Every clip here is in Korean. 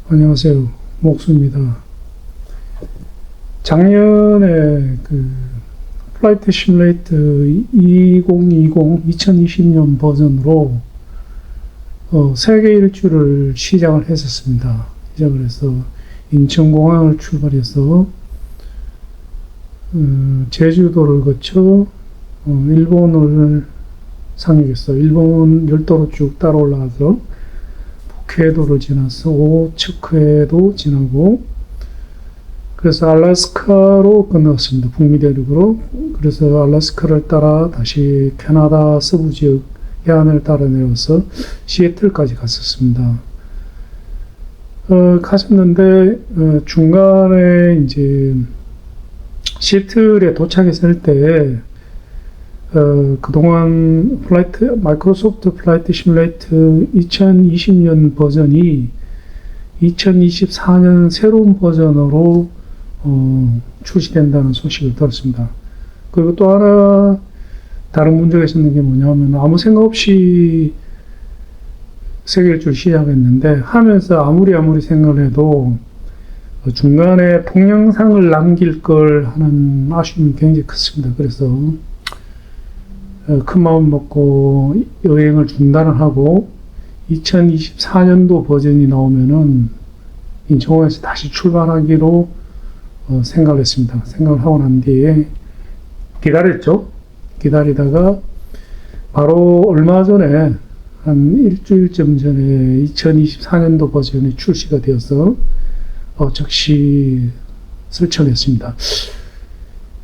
안녕하세요. 목수입니다. 작년에 플라이트 시뮬레이터 2020 버전으로 세계 일주를 시작을 했었습니다. 시작을 해서 인천공항을 출발해서 제주도를 거쳐 일본을 상륙해서 일본 열도로 쭉 따라 올라가서 북해도를 지나서 오츠크해도 지나고 그래서 알래스카로 건너왔습니다. 북미 대륙으로. 그래서 알래스카를 따라 다시 캐나다 서부 지역 해안을 따라 내려서 시애틀까지 갔었습니다. 갔었는데 중간에 이제 시애틀에 도착했을 때 그동안 마이크로소프트 플라이트 시뮬레이터 2020년 버전이 2024년 새로운 버전으로 출시된다는 소식을 들었습니다. 그리고 또 하나 다른 문제가 있었는 게 뭐냐면 아무 생각 없이 세계 일주를 시작했는데 하면서 아무리 생각을 해도 중간에 동영상을 남길 걸 하는 아쉬움이 굉장히 컸습니다. 그래서 큰 마음 먹고 여행을 중단을 하고 2024년도 버전이 나오면은 인천공항에서 다시 출발하기로 생각을 했습니다. 생각을 하고 난 뒤에 기다렸죠. 기다리다가 바로 얼마 전에 한 일주일쯤 전에 2024년도 버전이 출시가 되어서 즉시 설치했습니다.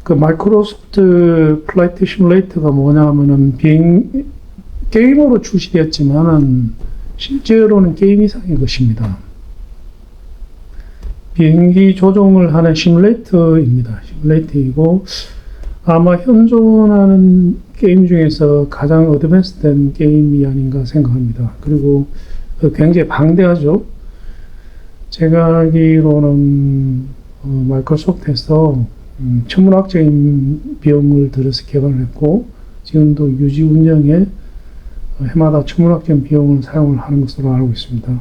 그 마이크로소프트 플라이트 시뮬레이터가 뭐냐 하면은 게임으로 출시되었지만은 실제로는 게임 이상의 것입니다. 비행기 조종을 하는 시뮬레이터입니다. 시뮬레이터이고 아마 현존하는 게임 중에서 가장 어드밴스된 게임이 아닌가 생각합니다. 그리고 굉장히 방대하죠. 제가 알기로는 마이크로소프트에서 천문학적인 비용을 들여서 개발을 했고 지금도 유지 운영에 해마다 천문학적인 비용을 사용을 하는 것으로 알고 있습니다.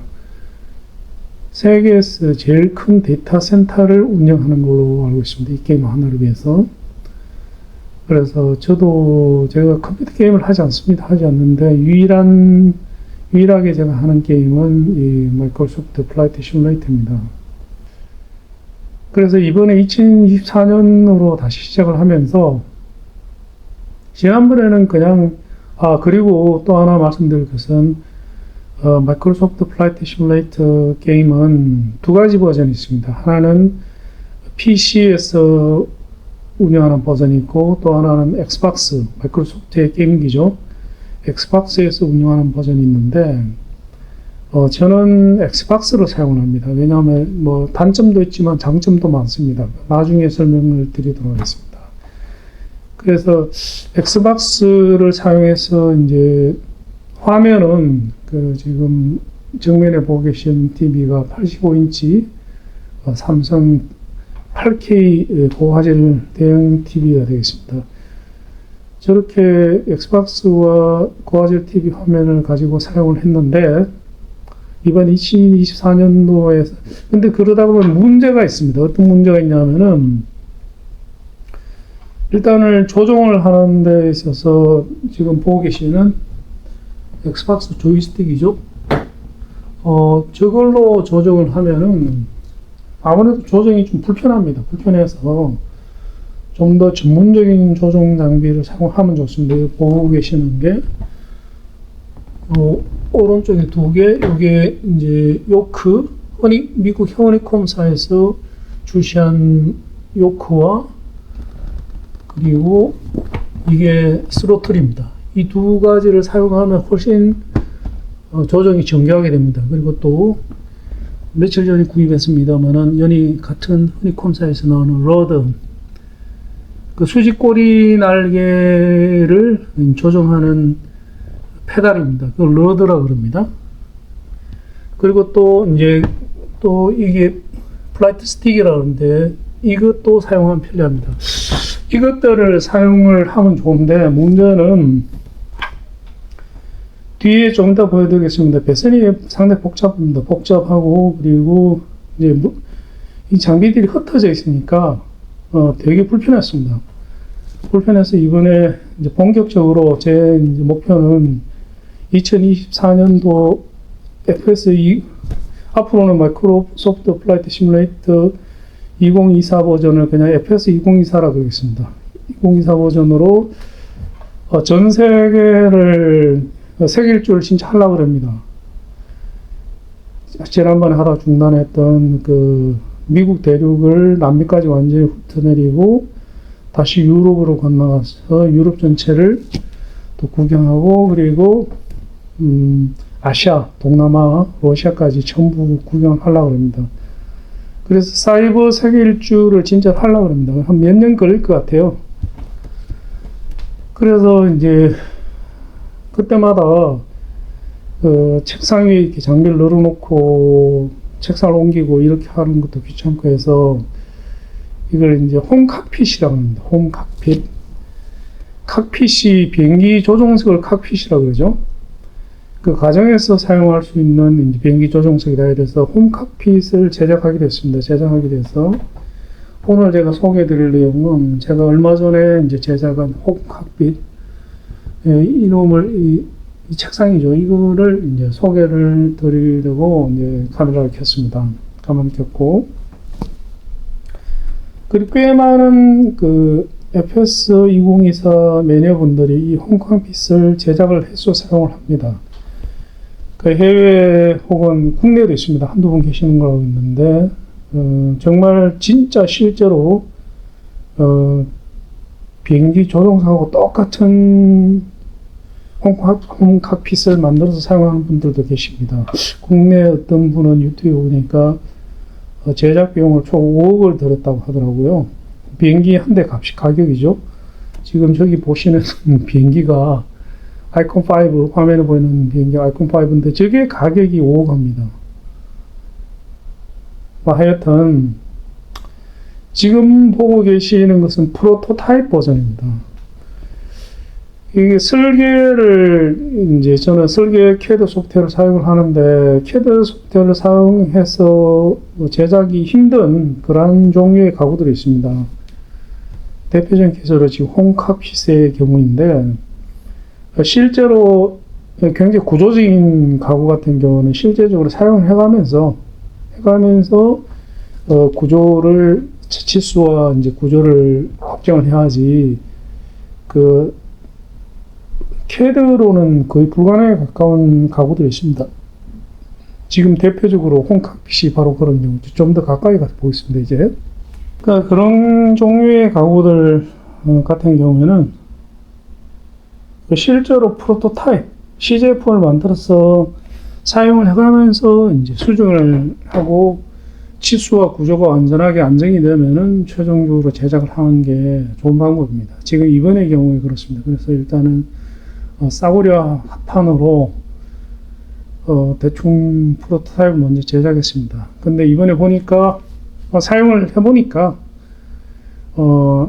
세계에서 제일 큰 데이터 센터를 운영하는 걸로 알고 있습니다. 이 게임 하나를 위해서. 그래서 제가 컴퓨터 게임을 하지 않습니다. 하지 않는데 유일하게 제가 하는 게임은 이 마이크로소프트 플라이트 시뮬레이터입니다. 그래서 이번에 2024년으로 다시 시작을 하면서 지난번에는 그냥 그리고 또 하나 말씀드릴 것은 마이크로소프트 플라이트 시뮬레이터 게임은 두 가지 버전이 있습니다. 하나는 PC에서 운영하는 버전이 있고 또 하나는 엑스박스, 마이크로소프트의 게임기죠. 엑스박스에서 운영하는 버전이 있는데 저는 엑스박스를 사용합니다. 왜냐하면 단점도 있지만 장점도 많습니다. 나중에 설명을 드리도록 하겠습니다. 그래서 엑스박스를 사용해서 이제 화면은 지금 정면에 보고 계신 TV가 85인치 삼성 8K 고화질 대형 TV가 되겠습니다. 저렇게 엑스박스와 고화질 TV 화면을 가지고 사용을 했는데 이번 2024년도에서 근데 그러다 보면 문제가 있습니다. 어떤 문제가 있냐면은 일단은 조종을 하는 데 있어서 지금 보고 계시는 엑스박스 조이스틱이죠. 저걸로 조정을 하면은 아무래도 조정이 좀 불편합니다. 불편해서 좀 더 전문적인 조정 장비를 사용하면 좋습니다. 여기 보고 계시는 게 오른쪽에 두 개, 이게 이제 요크, 미국 허니콤사에서 출시한 요크와 그리고 이게 스로틀입니다. 이 두 가지를 사용하면 훨씬 조정이 정교하게 됩니다. 그리고 또 며칠 전에 구입했습니다만은 같은 허니콤사에서 나오는 러드, 그 수직꼬리 날개를 조정하는 페달입니다. 그걸 러드라 그럽니다. 그리고 또 이게 플라이트 스틱이라 그러는데 이것도 사용하면 편리합니다. 이것들을 사용을 하면 좋은데 문제는 뒤에 좀 더 보여드리겠습니다. 배선이 상당히 복잡합니다. 복잡하고, 그리고 이제 이 장비들이 흩어져 있으니까 되게 불편했습니다. 불편해서 이번에 이제 본격적으로 제 이제 목표는 2024년도 FS2 앞으로는 마이크로소프트 플라이트 시뮬레이터 2024 버전을 그냥 FS 2024라고 하겠습니다. 2024 버전으로 전 세계를 세계 일주를 진짜 하려고 합니다. 지난번에 하다 중단했던 그 미국 대륙을 남미까지 완전히 훑어내리고 다시 유럽으로 건너가서 유럽 전체를 또 구경하고, 그리고 아시아, 동남아, 러시아까지 전부 구경하려고 합니다. 그래서 사이버 세계 일주를 진짜 하려고 합니다. 한 몇 년 걸릴 것 같아요. 그래서 이제 그때마다 책상 위에 이렇게 장비를 널어놓고 책상을 옮기고 이렇게 하는 것도 귀찮고 해서 이걸 이제 홈칵핏이라고 합니다. 홈칵핏. 칵핏이 비행기 조종석을 칵핏이라고 그러죠. 그 가정에서 사용할 수 있는 이제 비행기 조종석이다 이래서 홈칵핏을 제작하게 됐습니다. 제작하게 돼서 오늘 제가 소개해 드릴 내용은 제가 얼마 전에 이제 제작한 홈칵핏 이놈을 이 책상이죠. 이거를 이제 소개를 드리려고 이제 카메라를 켰습니다. 카메라를 켰고, 그리고 꽤 많은 그 FS 2024 매니어분들이 이 홈칵핏을 제작을 해서 사용을 합니다. 그 해외 혹은 국내에도 있습니다. 한두 분 계시는 걸 알고 있는데, 정말 진짜 실제로 비행기 조종사하고 똑같은 홈칵핏을 만들어서 사용하는 분들도 계십니다. 국내 어떤 분은 유튜브에 보니까 제작 비용을 총 5억을 들였다고 하더라고요. 비행기 한 대 값이 가격이죠. 지금 저기 보시는 비행기가 아이콘 5, 화면에 보이는 비행기 아이콘 5인데 저게 가격이 5억 합니다. 하여튼 지금 보고 계시는 것은 프로토타입 버전입니다. 이게 설계를 이제 저는 설계 CAD 소프트웨어를 사용을 하는데 CAD 소프트웨어를 사용해서 제작이 힘든 그런 종류의 가구들이 있습니다. 대표적인 케이스로 지금 홈칵핏의 경우인데, 실제로 굉장히 구조적인 가구 같은 경우는 실제적으로 사용을 해가면서 구조를 치수와 이제 구조를 확정을 해야지 그 CAD로는 거의 불가능에 가까운 가구들이 있습니다. 지금 대표적으로 홈칵핏이 바로 그런 경우죠. 좀 더 가까이 가서 보겠습니다, 이제. 그러니까 그런 종류의 가구들 같은 경우에는 실제로 프로토타입, CJF를 만들어서 사용을 해가면서 이제 수정을 하고 치수와 구조가 완전하게 안정이 되면은 최종적으로 제작을 하는 게 좋은 방법입니다. 지금 이번의 경우에 그렇습니다. 그래서 일단은 싸구려 합판으로 대충 프로토타입을 먼저 제작했습니다. 근데 이번에 보니까 사용을 해보니까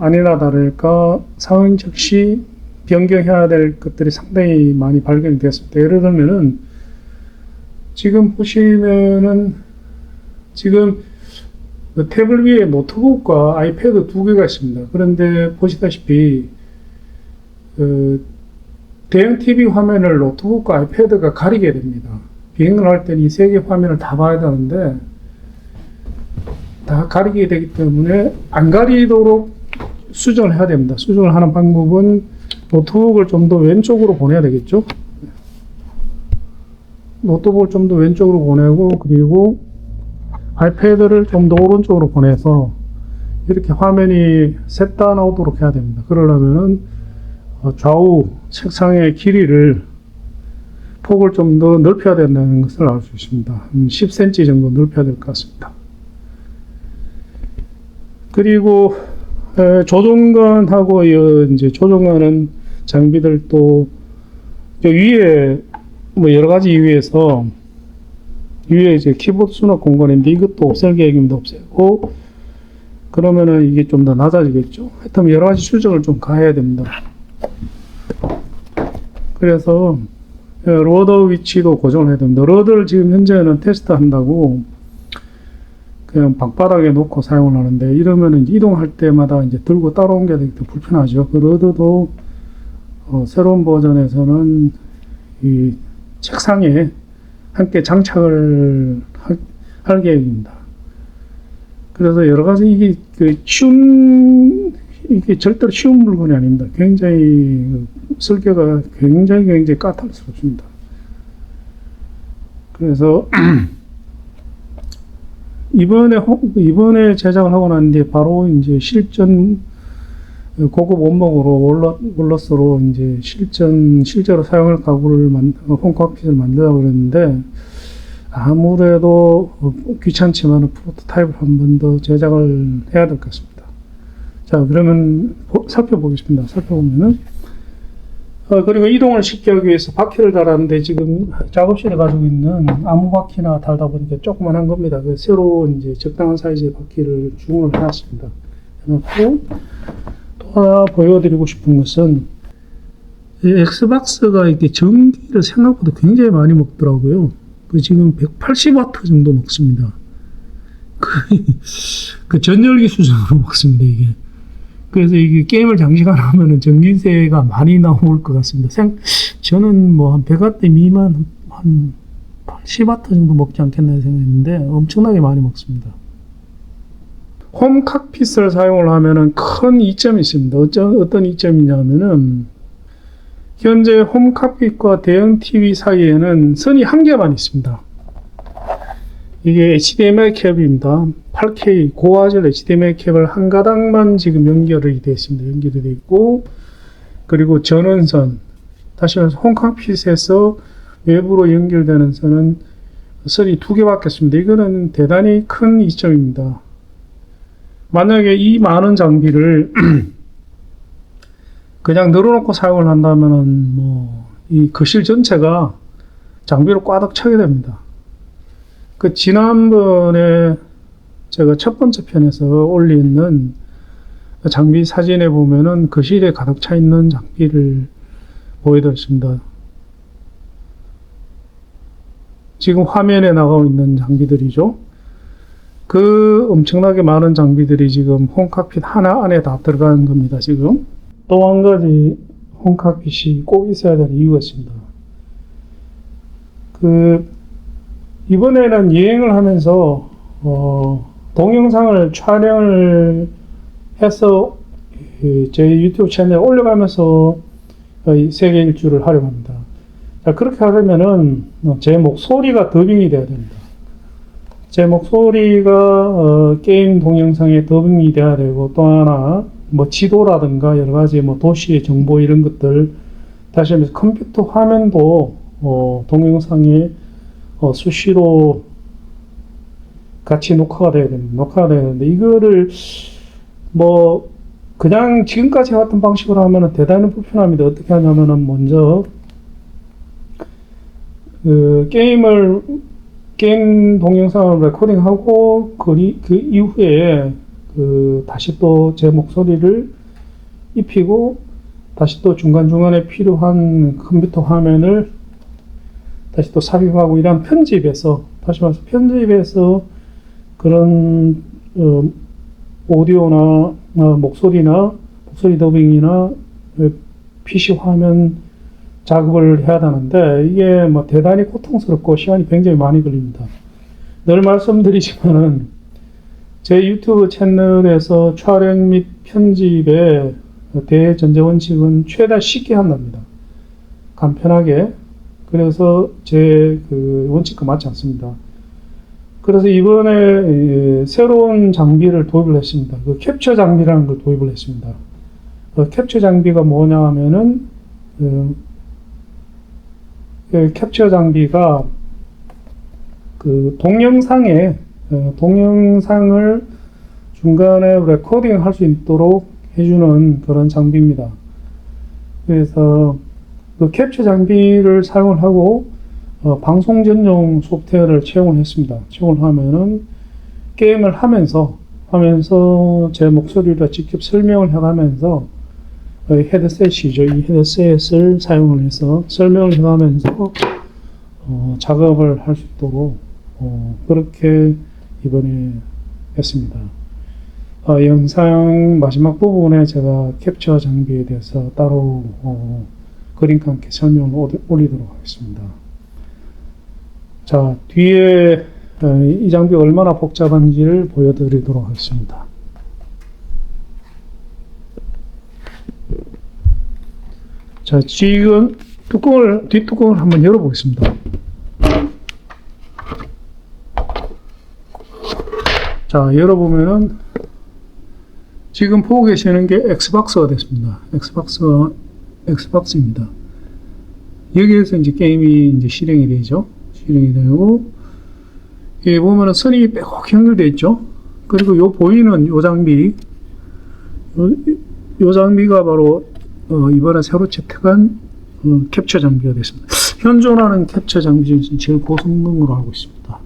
아니나 다를까 사용 즉시 변경해야 될 것들이 상당히 많이 발견이 되었습니다. 예를 들면은 지금 보시면은 지금 그 태블 위에 노트북과 아이패드 두 개가 있습니다. 그런데 보시다시피 대형 TV 화면을 노트북과 아이패드가 가리게 됩니다. 비행을 할 때는 이 세 개 화면을 다 봐야 되는데 다 가리게 되기 때문에 안 가리도록 수정을 해야 됩니다. 수정을 하는 방법은 노트북을 좀 더 왼쪽으로 보내야 되겠죠. 노트북을 좀 더 왼쪽으로 보내고, 그리고 아이패드를 좀 더 오른쪽으로 보내서 이렇게 화면이 셋 다 나오도록 해야 됩니다. 그러려면은 좌우 책상의 길이를 폭을 좀 더 넓혀야 된다는 것을 알 수 있습니다. 10cm 정도 넓혀야 될 것 같습니다. 그리고 조종관하고 이제 조종하는 장비들도 위에 뭐 여러 가지 이유에서 위에 이제 키보드 수납 공간인데 이것도 없앨 계획입니다. 없애고 그러면은 이게 좀 더 낮아지겠죠. 하여튼 여러 가지 수정을 좀 가해야 됩니다. 그래서 로더 위치도 고정을 해야 됩니다. 로더를 지금 현재는 테스트 한다고 그냥 방바닥에 놓고 사용을 하는데, 이러면은 이동할 때마다 이제 들고 따라오게 되기 때문에 불편하죠. 그 로더도 새로운 버전에서는 이 책상에 함께 장착을 할 계획입니다. 그래서 여러 가지 이게 이게 절대로 쉬운 물건이 아닙니다. 굉장히 설계가 굉장히 까탈스럽습니다. 그래서 이번에 제작을 하고 난 뒤에 바로 이제 실전 고급 원목으로 월러스로 이제 실제로 사용할 가구를 홈카핏을 만들라고 그랬는데, 아무래도 귀찮지만 프로토타입을 한 번 더 제작을 해야 될 것 같습니다. 자, 그러면 살펴보겠습니다. 살펴보면은 그리고 이동을 쉽게 하기 위해서 바퀴를 달았는데, 지금 작업실에 가지고 있는 아무 바퀴나 달다 보니까 조그만한 겁니다. 그 새로 이제 적당한 사이즈의 바퀴를 주문을 해놨습니다. 해놓고 또 하나 보여드리고 싶은 것은, 이 엑스박스가 이렇게 전기를 생각보다 굉장히 많이 먹더라고요. 그 지금 180W 정도 먹습니다. 그 전열기 수준으로 먹습니다, 이게. 그래서 이게 게임을 장시간 하면은 전기세가 많이 나올 것 같습니다. 저는 뭐 한 100W 미만, 한 80W 정도 먹지 않겠나 생각했는데 엄청나게 많이 먹습니다. 홈 칵핏을 사용을 하면은 큰 이점이 있습니다. 어떤 이점이냐면은, 현재 홈 칵핏과 대형 TV 사이에는 선이 한 개만 있습니다. 이게 HDMI 캡입니다. 8K 고화질 HDMI 캡을 한 가닥만 지금 연결이 되어 있습니다. 연결이 되어 있고, 그리고 전원선, 다시 말해서 홈 칵핏에서 외부로 연결되는 선이 두 개밖에 없습니다. 이거는 대단히 큰 이점입니다. 만약에 이 많은 장비를 그냥 늘어놓고 사용을 한다면은 이 거실 전체가 장비로 꽉 차게 됩니다. 그 지난번에 제가 첫 번째 편에서 올리는 장비 사진에 보면은 거실에 가득 차 있는 장비를 보여드렸습니다. 지금 화면에 나가고 있는 장비들이죠. 그 엄청나게 많은 장비들이 지금 홈카핏 하나 안에 다 들어가는 겁니다. 지금 또 한 가지 홈카핏이 꼭 있어야 되는 이유가 있습니다. 이번에는 여행을 하면서 동영상을 촬영을 해서 제 유튜브 채널에 올려가면서 세계 일주를 하려고 합니다. 자, 그렇게 하려면은 제 목소리가 더빙이 돼야 됩니다. 제 목소리가 게임 동영상에 더빙이 돼야 되고, 또 하나 지도라든가 여러 가지 도시의 정보 이런 것들, 다시 말해서 컴퓨터 화면도 동영상에 수시로 같이 녹화가 돼야 되는데, 이거를 그냥 지금까지 해왔던 방식으로 하면은 대단히 불편합니다. 어떻게 하냐면은, 먼저 게임 동영상을 레코딩하고 그 이후에 다시 또 제 목소리를 입히고, 다시 또 중간중간에 필요한 컴퓨터 화면을 다시 또 삽입하고, 이런 다시 말해서 편집에서 그런 오디오나 목소리 더빙이나 PC 화면 작업을 해야 되는데, 이게 대단히 고통스럽고 시간이 굉장히 많이 걸립니다. 늘 말씀드리지만은, 제 유튜브 채널에서 촬영 및 편집의 대전제 원칙은 최대한 쉽게 한답니다. 간편하게. 그래서 제 원칙과 맞지 않습니다. 그래서 이번에 새로운 장비를 도입을 했습니다. 캡처 장비라는 걸 도입을 했습니다. 캡처 장비가 뭐냐 하면은, 캡처 장비가 동영상을 중간에 레코딩 할 수 있도록 해주는 그런 장비입니다. 그래서 캡처 장비를 사용을 하고 방송 전용 소프트웨어를 채용을 했습니다. 채용을 하면은 게임을 하면서 제 목소리로 직접 설명을 해가면서 헤드셋이죠. 이 헤드셋을 사용을 해서 설명을 해가면서 작업을 할 수 있도록 그렇게 이번에 했습니다. 영상 마지막 부분에 제가 캡처 장비에 대해서 따로 그림과 함께 설명을 올리도록 하겠습니다. 자, 뒤에 이 장비 얼마나 복잡한지를 보여드리도록 하겠습니다. 자, 지금 뒷뚜껑을 한번 열어보겠습니다. 자, 열어보면은 지금 보고 계시는 게 엑스박스가 됐습니다. 엑스박스입니다. 여기에서 이제 게임이 이제 실행이 되죠. 실행이 되고, 여기 보면은 선이 빼곡 연결되어 있죠. 그리고 요 보이는 요 장비, 요 장비가 바로 이번에 새로 채택한 캡처 장비가 됐습니다. 현존하는 캡처 장비 중에서 제일 고성능으로 알고 있습니다.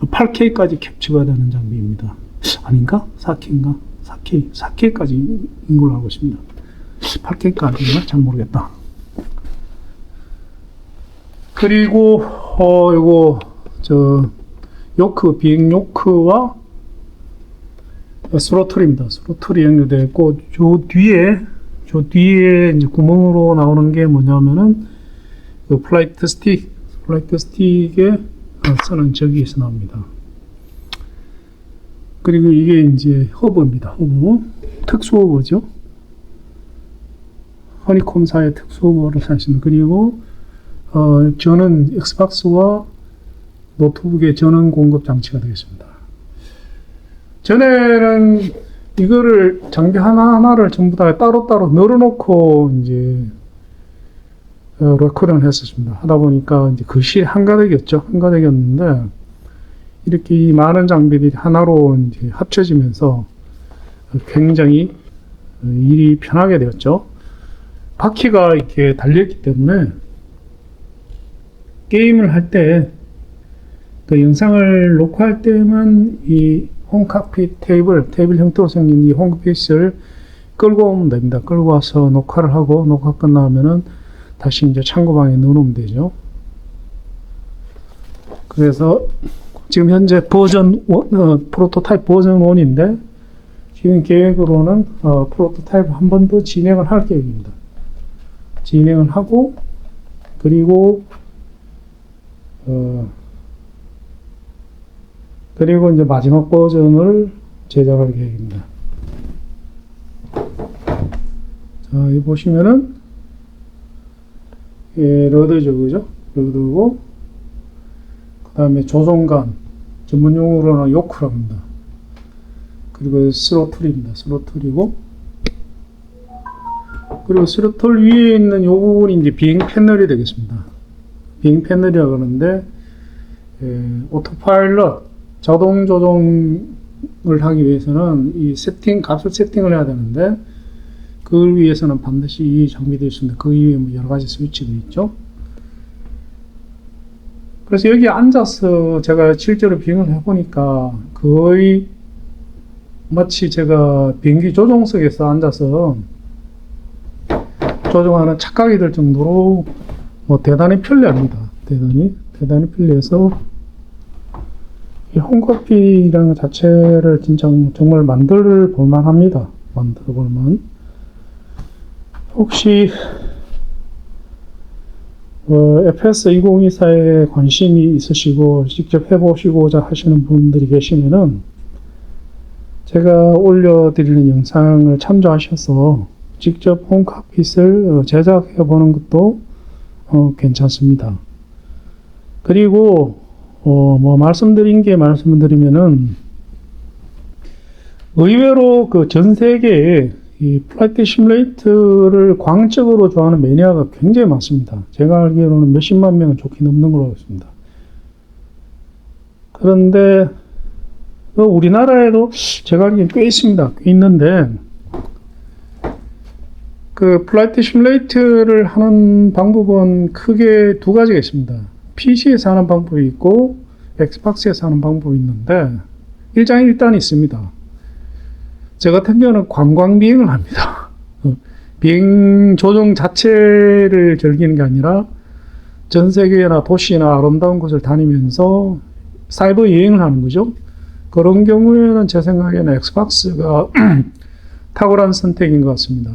8K까지 캡처가 되는 장비입니다. 아닌가? 4K인가? 4K까지인 걸로 알고 있습니다. 8K까지인가? 잘 모르겠다. 그리고 요거 요크, 비행 요크와 스로틀입니다. 스로틀이 연결되어 있고, 저 뒤에 이제 구멍으로 나오는 게 뭐냐면은 그 플라이트 스틱에 쓰는 저기에서 나옵니다. 그리고 이게 이제 허브입니다. 허브. 특수 허브죠. 허니콤사의 특수 허브를 사시는. 그리고 저는 엑스박스와 노트북의 전원 공급 장치가 되겠습니다. 전에는 이거를 장비 하나하나를 전부 다 따로따로 널어놓고 이제 레코딩을 했었습니다. 하다 보니까 이제 글씨 한가득이었는데 이렇게 이 많은 장비들이 하나로 이제 합쳐지면서 굉장히 일이 편하게 되었죠. 바퀴가 이렇게 달려있기 때문에 게임을 할 때 그 영상을 녹화할 때만 이 홈카핏 테이블 형태로 생긴 이 홈카핏을 끌고 오면 됩니다. 끌고 와서 녹화를 하고 녹화 끝나면은 다시 이제 창고방에 넣어놓으면 되죠. 그래서 지금 현재 프로토타입 버전 1인데 지금 계획으로는 프로토타입 한 번 더 진행을 할 계획입니다. 진행을 하고 그리고 이제 마지막 버전을 제작할 계획입니다. 자, 여기 보시면은 러드죠, 그죠? 러드고, 그 다음에 조종관, 전문용어로는 요크라고 합니다. 그리고 스로틀입니다. 스로틀이고, 그리고 스로틀 위에 있는 요 부분이 이제 비행 패널이 되겠습니다. 비행 패널이라고 하는데, 오토파일럿, 자동 조종을 하기 위해서는 이 값을 세팅을 해야 되는데, 그걸 위해서는 반드시 이 장비도 있습니다. 그 위에 뭐 여러 가지 스위치도 있죠. 그래서 여기 앉아서 제가 실제로 비행을 해보니까 거의 마치 제가 비행기 조종석에서 앉아서 조종하는 착각이 들 정도로 뭐 대단히 편리합니다. 대단히 편리해서 이 홈커피라는 것 자체를 진짜 정말 만들어 볼만 합니다. 만들어 볼만. 혹시 FS 2024에 관심이 있으시고 직접 해보시고자 하시는 분들이 계시면은 제가 올려드리는 영상을 참조하셔서 직접 홈카핏을 제작해 보는 것도 괜찮습니다. 그리고 뭐 말씀드린 게 말씀드리면은 의외로 그 전 세계에 이 플라이트 시뮬레이터를 광적으로 좋아하는 매니아가 굉장히 많습니다. 제가 알기로는 몇십만 명은 좋게 넘는 걸로 알고 있습니다. 그런데 우리나라에도 제가 알기로는 꽤 있습니다. 꽤 있는데 그 플라이트 시뮬레이터를 하는 방법은 크게 두 가지가 있습니다. PC에서 하는 방법이 있고 엑스박스에서 하는 방법이 있는데 일장일단이 있습니다. 저 같은 경우는 관광 비행을 합니다. 비행 조종 자체를 즐기는 게 아니라 전 세계나 도시나 아름다운 곳을 다니면서 사이버 여행을 하는 거죠. 그런 경우에는 제 생각에는 엑스박스가 탁월한 선택인 것 같습니다.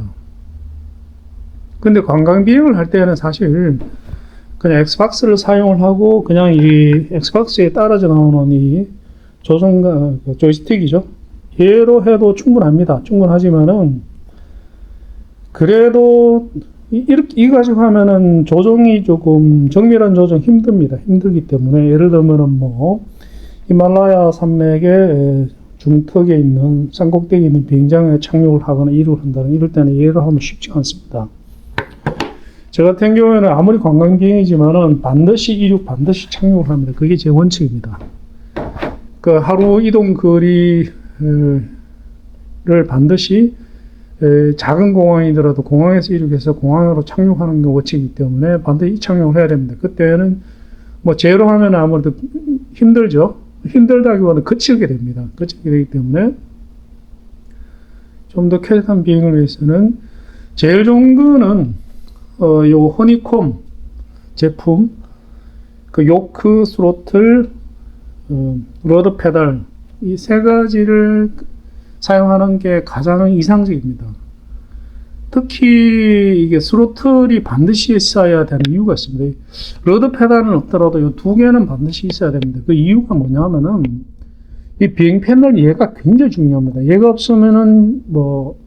근데 관광 비행을 할 때는 사실 그냥 엑스박스를 사용을 하고 그냥 이 엑스박스에 따라져 나오는 이 조종 조이스틱이죠. 얘로 해도 충분합니다. 충분하지만은 그래도 이거 가지고 하면은 조종이 조금 정밀한 조정 힘듭니다. 힘들기 때문에 예를 들면은 뭐 히말라야 산맥의 중턱에 있는 산꼭대기에 있는 비행장에 착륙을 하거나 이륙을 한다는 이럴 때는 얘로 하면 쉽지 않습니다. 저 같은 경우에는 아무리 관광 비행이지만은 반드시 이륙, 반드시 착륙을 합니다. 그게 제 원칙입니다. 그 하루 이동 거리를 반드시 작은 공항이더라도 공항에서 이륙해서 공항으로 착륙하는 게 원칙이기 때문에 반드시 착륙을 해야 됩니다. 그때는 뭐 제로 하면 아무래도 힘들죠. 힘들다기보다는 거치게 됩니다. 거치게 되기 때문에 좀 더 쾌적한 비행을 위해서는 제일 좋은 거는 요 허니콤 제품, 그 요크, 스로틀, 러드 페달 이 세 가지를 사용하는 게 가장 이상적입니다. 특히 이게 스로틀이 반드시 있어야 되는 이유가 있습니다. 러드 페달은 없더라도 이 두 개는 반드시 있어야 됩니다. 그 이유가 뭐냐면은 이 비행 패널 얘가 굉장히 중요합니다. 얘가 없으면은 뭐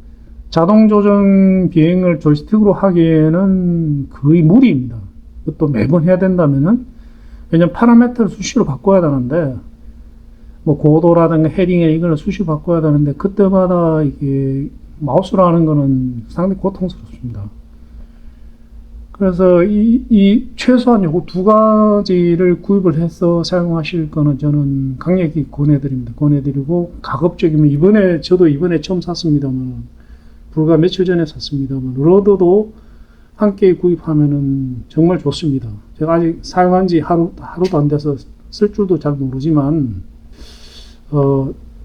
자동 조정 비행을 조이스틱으로 하기에는 거의 무리입니다. 그것도 매번 해야 된다면은 왜냐면 파라미터를 수시로 바꿔야 되는데 뭐 고도라든가 헤딩이나 이걸 수시로 바꿔야 되는데 그때마다 이게 마우스로 하는 거는 상당히 고통스럽습니다. 그래서 이 최소한 요거 두 가지를 구입을 해서 사용하실 거는 저는 강력히 권해드립니다. 권해드리고 가급적이면 저도 이번에 처음 샀습니다만 불과 며칠 전에 샀습니다만 러더도 함께 구입하면은 정말 좋습니다. 제가 아직 사용한 지 하루도 안 돼서 쓸 줄도 잘 모르지만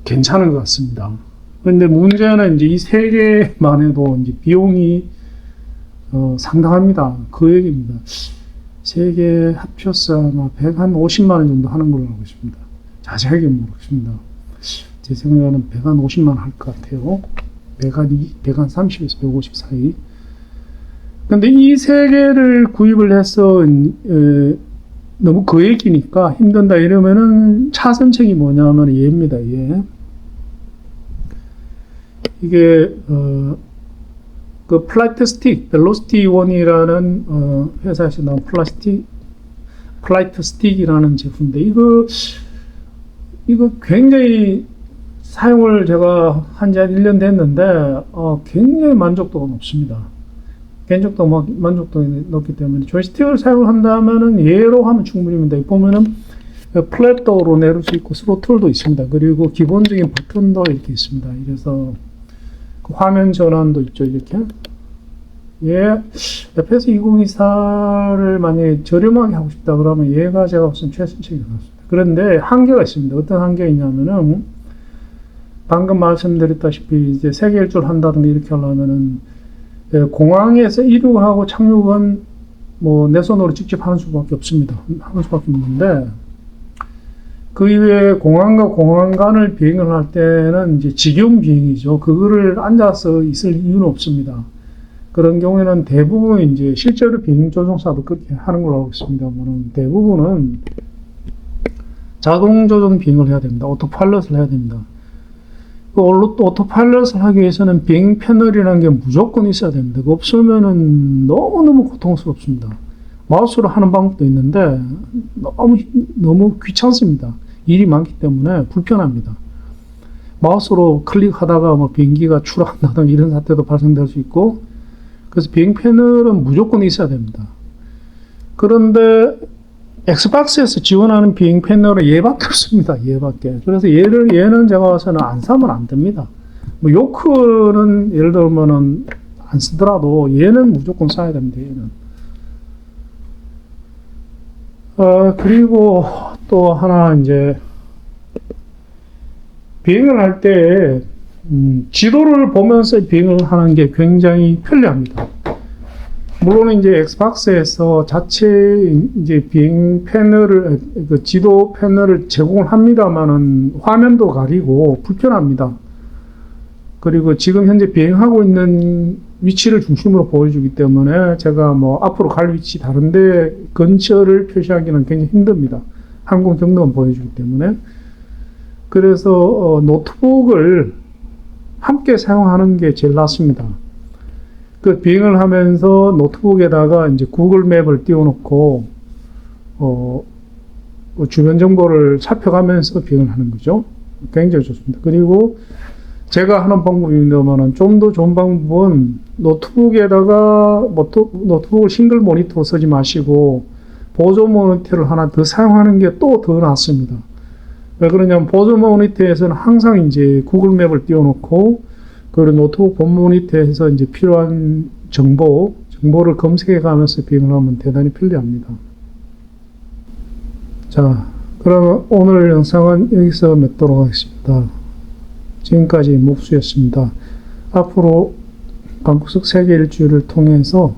괜찮은 것 같습니다. 근데 문제는 이제 이 세 개만 해도 이제 비용이 상당합니다. 그 얘기입니다. 세 개 합쳐서 아마 150만 원 정도 하는 걸로 알고 있습니다. 자세하게 모르겠습니다. 제 생각에는 150만 원 할 것 같아요. 130에서 150 사이. 근데 이 세 개를 구입을 해서 너무 그 얘기니까 힘든다 이러면은 차선책이 뭐냐면 얘입니다. 얘. 이게 그 플라이트 스틱, 벨로시티 원이라는 회사에서 나온 플라이트 스틱이라는 제품인데 이거 굉장히 사용을 제가 한 지 한 1년 됐는데 굉장히 만족도가 높습니다. 만족도가 높기 때문에 조이스틱을 사용한다면은 얘로 하면 충분합니다. 보면은 플랫도로 내릴 수 있고 스로틀도 있습니다. 그리고 기본적인 버튼도 이렇게 있습니다. 그래서 그 화면 전환도 있죠. 이렇게 FS 2024를 만약에 저렴하게 하고 싶다 그러면 얘가 제가 무슨 최선책이 같습니다. 그런데 한계가 있습니다. 어떤 한계가 있냐면은 방금 말씀드렸다시피 이제 세계 일주를 한다든가 이렇게 하려면은 공항에서 이륙하고 착륙은 뭐 내 손으로 직접 하는 수밖에 없습니다. 하는 수밖에 없는데 그 이외에 공항과 공항 간을 비행을 할 때는 이제 직용 비행이죠. 그거를 앉아서 있을 이유는 없습니다. 그런 경우에는 대부분 이제 실제로 비행 조종사도 그렇게 하는 걸로 알고 있습니다만 대부분은 자동 조종 비행을 해야 됩니다. 오토파일럿을 해야 됩니다. 그 오토파일럿을 하기 위해서는 비행 패널이라는 게 무조건 있어야 됩니다. 그 없으면은 너무너무 고통스럽습니다. 마우스로 하는 방법도 있는데 너무 귀찮습니다. 일이 많기 때문에 불편합니다. 마우스로 클릭하다가 뭐 비행기가 추락한다든가 이런 사태도 발생될 수 있고 그래서 비행 패널은 무조건 있어야 됩니다. 그런데 엑스박스에서 지원하는 비행 패널은 얘밖에 없습니다. 얘밖에. 그래서 얘는 제가 봐서는 안 사면 안 됩니다. 뭐 요크는 예를 들면은 안 쓰더라도 얘는 무조건 사야 됩니다. 얘는. 그리고 또 하나 이제 비행을 할 때 지도를 보면서 비행을 하는 게 굉장히 편리합니다. 물론 이제 엑스박스에서 자체 이제 비행 패널을, 그 지도 패널을 제공을 합니다만은 화면도 가리고 불편합니다. 그리고 지금 현재 비행하고 있는 위치를 중심으로 보여주기 때문에 제가 뭐 앞으로 갈 위치 다른데 근처를 표시하기는 굉장히 힘듭니다. 항공 경로만 보여주기 때문에. 그래서 노트북을 함께 사용하는 게 제일 낫습니다. 그 비행을 하면서 노트북에다가 이제 구글 맵을 띄워놓고 주변 정보를 살펴가면서 비행을 하는 거죠. 굉장히 좋습니다. 그리고 제가 하는 방법입니다만은 좀 더 좋은 방법은 노트북에다가 노트북을 싱글 모니터 쓰지 마시고 보조 모니터를 하나 더 사용하는 게 또 더 낫습니다. 왜 그러냐면 보조 모니터에서는 항상 이제 구글 맵을 띄워놓고 그리고 노트북 본 모니터에서 이제 필요한 정보를 검색해 가면서 비행을 하면 대단히 편리합니다. 자, 그러면 오늘 영상은 여기서 맺도록 하겠습니다. 지금까지 목수였습니다. 앞으로 방구석 세계 일주를 통해서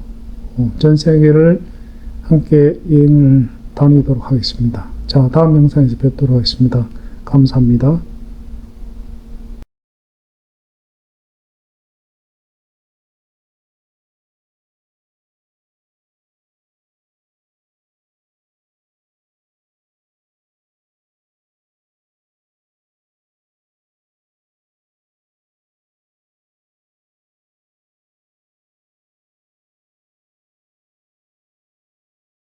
전 세계를 함께 여행을 다니도록 하겠습니다. 자, 다음 영상에서 뵙도록 하겠습니다. 감사합니다.